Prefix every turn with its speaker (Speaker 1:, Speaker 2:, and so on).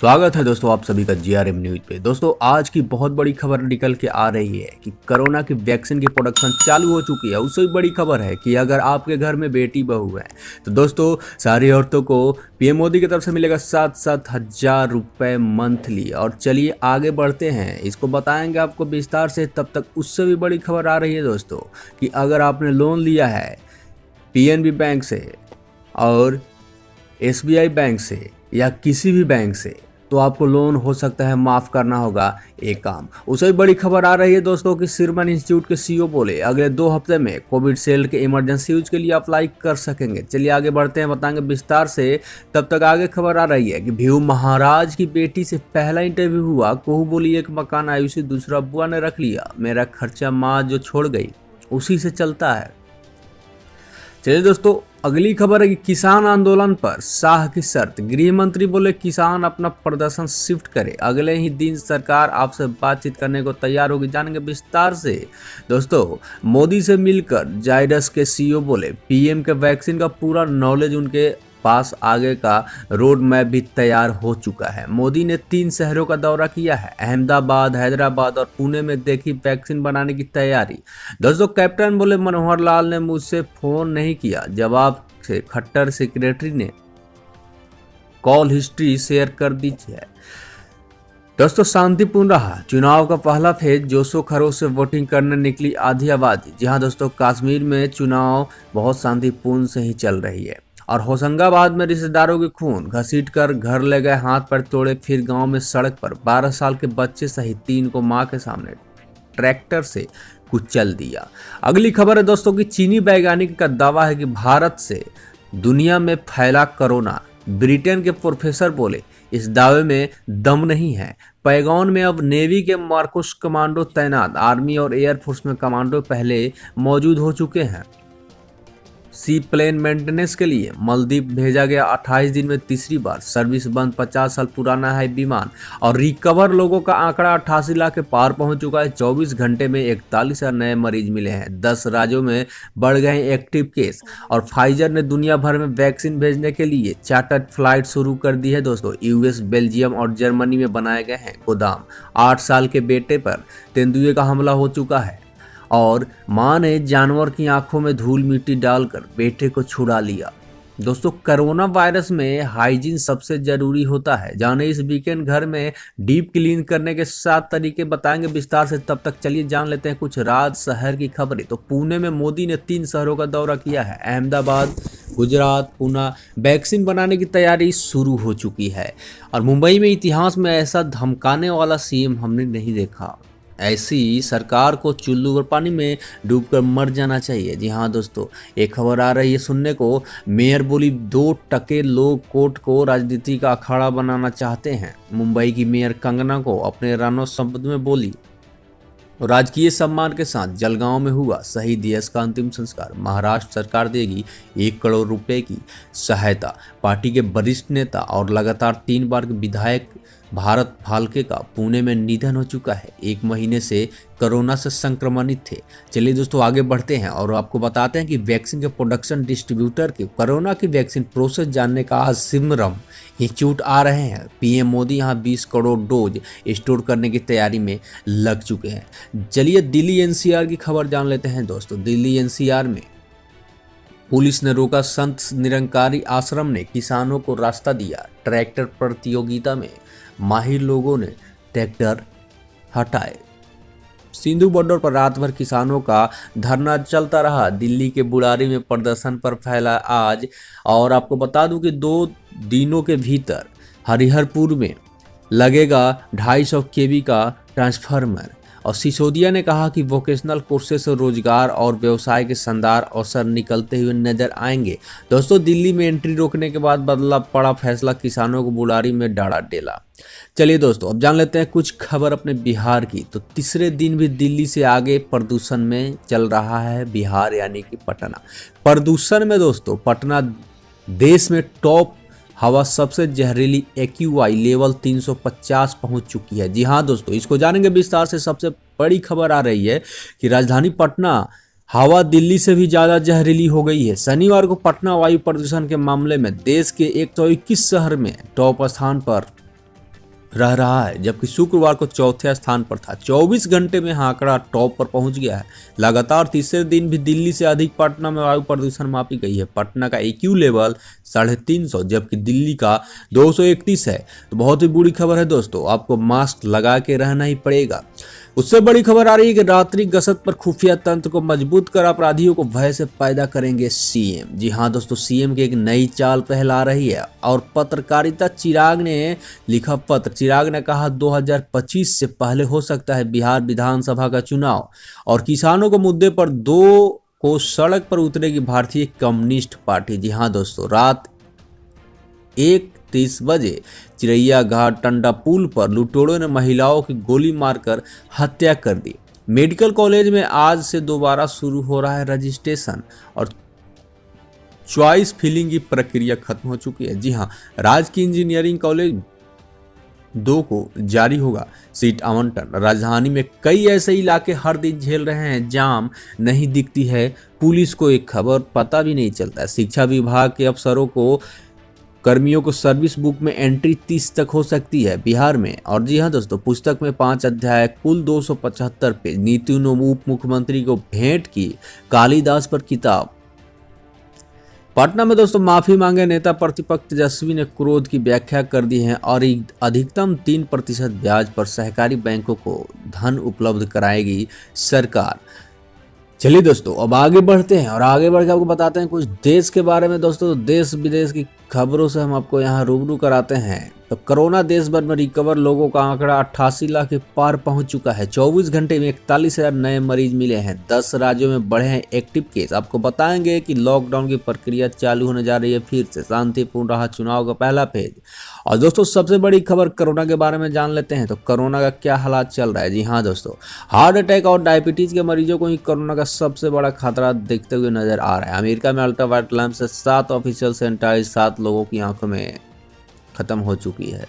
Speaker 1: स्वागत है दोस्तों आप सभी का जीआरएम न्यूज पे। दोस्तों आज की बहुत बड़ी खबर निकल के आ रही है कि कोरोना की वैक्सीन की प्रोडक्शन चालू हो चुकी है। उससे भी बड़ी खबर है कि अगर आपके घर में बेटी बहू है तो दोस्तों सारी औरतों को पीएम मोदी की तरफ से मिलेगा 7,000 रुपये मंथली। और चलिए आगे बढ़ते हैं, इसको बताएंगे आपको विस्तार से। तब तक उससे भी बड़ी खबर आ रही है दोस्तों कि अगर आपने लोन लिया है पीएनबी बैंक से और एसबीआई बैंक से या किसी भी बैंक से तो आपको लोन हो सकता है माफ़ करना होगा एक काम। उससे भी बड़ी खबर आ रही है दोस्तों कि सीरम इंस्टीट्यूट के सीईओ बोले अगले 2 हफ्ते में कोविड शील्ड के इमरजेंसी यूज के लिए अप्लाई कर सकेंगे। चलिए आगे बढ़ते हैं, बताएंगे विस्तार से। तब तक आगे खबर आ रही है कि भीऊ महाराज की बेटी से पहला इंटरव्यू हुआ। कोहू बोली एक मकान आयुषी दूसरा बुआ ने रख लिया, मेरा खर्चा माँ जो छोड़ गई उसी से चलता है। चलिए दोस्तों अगली खबर है कि किसान आंदोलन पर शाह की शर्त। गृह मंत्री बोले किसान अपना प्रदर्शन शिफ्ट करे, अगले ही दिन सरकार आपसे बातचीत करने को तैयार होगी। जानेंगे विस्तार से। दोस्तों मोदी से मिलकर जायडस के सीईओ बोले पीएम के वैक्सीन का पूरा नॉलेज उनके पास, आगे का रोड मैप भी तैयार हो चुका है। मोदी ने 3 शहरों का दौरा किया है, अहमदाबाद, हैदराबाद और पुणे में देखी वैक्सीन बनाने की तैयारी। दोस्तों कैप्टन बोले मनोहर लाल ने मुझसे फोन नहीं किया, जवाब से खट्टर सेक्रेटरी ने कॉल हिस्ट्री शेयर कर दी है। दोस्तों शांतिपूर्ण रहा चुनाव का पहला फेज, जोशो खरोश से वोटिंग करने निकली आधी आबादी। जी हाँ दोस्तों, कश्मीर में चुनाव बहुत शांतिपूर्ण से ही चल रही है। और होशंगाबाद में रिश्तेदारों के खून घसीट कर घर ले गए, हाथ पर तोड़े, फिर गांव में सड़क पर 12 साल के बच्चे सहित 3 को मां के सामने ट्रैक्टर से कुचल दिया। अगली खबर है दोस्तों कि चीनी वैज्ञानिक का दावा है कि भारत से दुनिया में फैला कोरोना। ब्रिटेन के प्रोफेसर बोले इस दावे में दम नहीं है। पैगॉन में अब नेवी के मार्कोस कमांडो तैनात, आर्मी और एयरफोर्स में कमांडो पहले मौजूद हो चुके हैं। सी प्लेन मेंटेनेंस के लिए मालदीव भेजा गया, 28 दिन में तीसरी बार सर्विस बंद। 50 साल पुराना है विमान। और रिकवर लोगों का आंकड़ा 88 लाख के पार पहुंच चुका है। 24 घंटे में 41 नए मरीज मिले हैं। 10 राज्यों में बढ़ गए एक्टिव केस। और फाइजर ने दुनिया भर में वैक्सीन भेजने के लिए चार्टर्ड फ्लाइट शुरू कर दी है। दोस्तों यूएस, बेल्जियम और जर्मनी में बनाए गए हैं गोदाम। 8 साल के बेटे पर तेंदुए का हमला हो चुका है और मां ने जानवर की आंखों में धूल मिट्टी डालकर बेटे को छुड़ा लिया। दोस्तों कोरोना वायरस में हाइजीन सबसे जरूरी होता है। जाने इस वीकेंड घर में डीप क्लीन करने के 7 तरीके बताएंगे विस्तार से। तब तक चलिए जान लेते हैं कुछ राज शहर की खबरें। तो पुणे में मोदी ने 3 शहरों का दौरा किया है, अहमदाबाद, गुजरात, पुणे। वैक्सीन बनाने की तैयारी शुरू हो चुकी है। और मुंबई में इतिहास में ऐसा धमकाने वाला सीएम हमने नहीं देखा। ऐसी सरकार को चुल्लू और पानी में डूबकर मर जाना चाहिए। जी हाँ दोस्तों, एक खबर आ रही है सुनने को। मेयर बोली 2 टके लोग कोर्ट को राजनीति का अखाड़ा बनाना चाहते हैं। मुंबई की मेयर कंगना को अपने रणोत्सव शब्द में बोली। राजकीय सम्मान के साथ जलगांव में हुआ शहीद यश का अंतिम संस्कार। महाराष्ट्र सरकार देगी 1 करोड़ रुपए की सहायता। पार्टी के वरिष्ठ नेता और लगातार 3 बार के विधायक भारत भालके का पुणे में निधन हो चुका है। 1 महीने से कोरोना से संक्रमित थे। चलिए दोस्तों आगे बढ़ते हैं और आपको बताते हैं कि वैक्सीन के प्रोडक्शन डिस्ट्रीब्यूटर के कोरोना की वैक्सीन प्रोसेस जानने का आज सीरम इंस्टीट्यूट आ रहे हैं। पीएम मोदी यहाँ 20 करोड़ डोज स्टोर करने की तैयारी में लग चुके हैं। चलिए दिल्ली एनसीआर की खबर जान लेते हैं दोस्तों। दिल्ली एनसीआर में पुलिस ने रोका संत निरंकारी आश्रम ने किसानों को रास्ता दिया। ट्रैक्टर प्रतियोगिता में माहिर लोगों ने ट्रैक्टर हटाए। सिंधु बॉर्डर पर रात भर किसानों का धरना चलता रहा। दिल्ली के बुराड़ी में प्रदर्शन पर फैला आज। और आपको बता दूं कि 2 दिनों के भीतर हरिहरपुर में लगेगा 250 केवी का ट्रांसफार्मर। और सिसोदिया ने कहा कि वोकेशनल कोर्सेज से रोजगार और व्यवसाय के शानदार अवसर निकलते हुए नजर आएंगे। दोस्तों दिल्ली में एंट्री रोकने के बाद बदला पड़ा फैसला, किसानों को बुलारी में डाला डेला। चलिए दोस्तों अब जान लेते हैं कुछ खबर अपने बिहार की। तो तीसरे दिन भी दिल्ली से आगे प्रदूषण में चल रहा है बिहार यानी कि पटना। प्रदूषण में दोस्तों पटना देश में टॉप हवा सबसे जहरीली एक्यूआई लेवल 350 पहुंच चुकी है। जी हाँ दोस्तों, इसको जानेंगे विस्तार से। सबसे बड़ी खबर आ रही है कि राजधानी पटना हवा दिल्ली से भी ज्यादा जहरीली हो गई है। शनिवार को पटना वायु प्रदूषण के मामले में देश के 121 शहर में टॉप स्थान पर रह रहा है, जबकि शुक्रवार को चौथे स्थान पर था। 24 घंटे में आंकड़ा टॉप पर पहुंच गया है। लगातार तीसरे दिन भी दिल्ली से अधिक पटना में वायु प्रदूषण मापी गई है। पटना का EQ लेवल 350, जबकि दिल्ली का 231 है। तो बहुत ही बुरी खबर है दोस्तों, आपको मास्क लगा के रहना ही पड़ेगा। उससे बड़ी खबर आ रही है कि रात्रि गश्त पर खुफिया तंत्र को मजबूत कर अपराधियों को भय से पैदा करेंगे CM। जी हाँ दोस्तों, CM की एक नई चाल फैला रही है और पत्रकारिता चिराग ने लिखा पत्र। चिराग ने कहा 2025 से पहले हो सकता है बिहार विधानसभा का चुनाव और किसानों को मुद्दे पर 2 को सड़क पर उतरेगी भारतीय कम्युनिस्ट पार्टी। जी हाँ दोस्तों, रात 1:30 बजे चिरैया घाट टंडा पुल पर लुटेरों ने महिलाओं की गोली मारकर हत्या कर दी। मेडिकल कॉलेज में आज से दोबारा शुरू हो रहा है रजिस्ट्रेशन और चॉइस फिलिंग की प्रक्रिया खत्म हो चुकी है। जी हाँ, राजकीय इंजीनियरिंग कॉलेज 2 को जारी होगा सीट आवंटन। राजधानी में कई ऐसे इलाके हर दिन झेल रहे हैं जाम, नहीं दिखती है पुलिस को एक खबर, पता भी नहीं चलता है। शिक्षा विभाग के अफसरों को कर्मियों को सर्विस बुक में एंट्री 30 तक हो सकती है बिहार में। और जी हाँ दोस्तों, पुस्तक में 5 अध्याय, कुल 275 पेज। नीतीश ने उप मुख्यमंत्री को भेंट की कालिदास पर किताब। पटना में दोस्तों माफी मांगे नेता प्रतिपक्ष तेजस्वी ने क्रोध की व्याख्या कर दी है और अधिकतम 3% ब्याज पर सहकारी बैंकों को धन उपलब्ध कराएगी सरकार। चलिए दोस्तों, अब आगे बढ़ते हैं और आगे बढ़ के आपको बताते हैं कुछ देश के बारे में। दोस्तों, देश विदेश की खबरों से हम आपको यहाँ रूबरू कराते हैं। तो कोरोना देश भर में रिकवर लोगों का आंकड़ा 88 लाख के पार पहुंच चुका है। 24 घंटे में 41,000 नए मरीज मिले हैं। 10 राज्यों में बढ़े हैं एक्टिव केस। आपको बताएंगे कि लॉकडाउन की प्रक्रिया चालू होने जा रही है फिर से। शांतिपूर्ण रहा चुनाव का पहला फेज। और दोस्तों, सबसे बड़ी खबर कोरोना के बारे में जान लेते हैं। तो कोरोना का क्या हालात चल रहा है। जी हाँ दोस्तों, हार्ट अटैक और डायबिटीज के मरीजों को ही कोरोना का सबसे बड़ा खतरा देखते हुए नजर आ रहा है। अमेरिका में अल्ट्रावायलेट लैंप से 7 ऑफिशियल सैनिटाइज 7 लोगों की आंखों में खत्म हो चुकी है।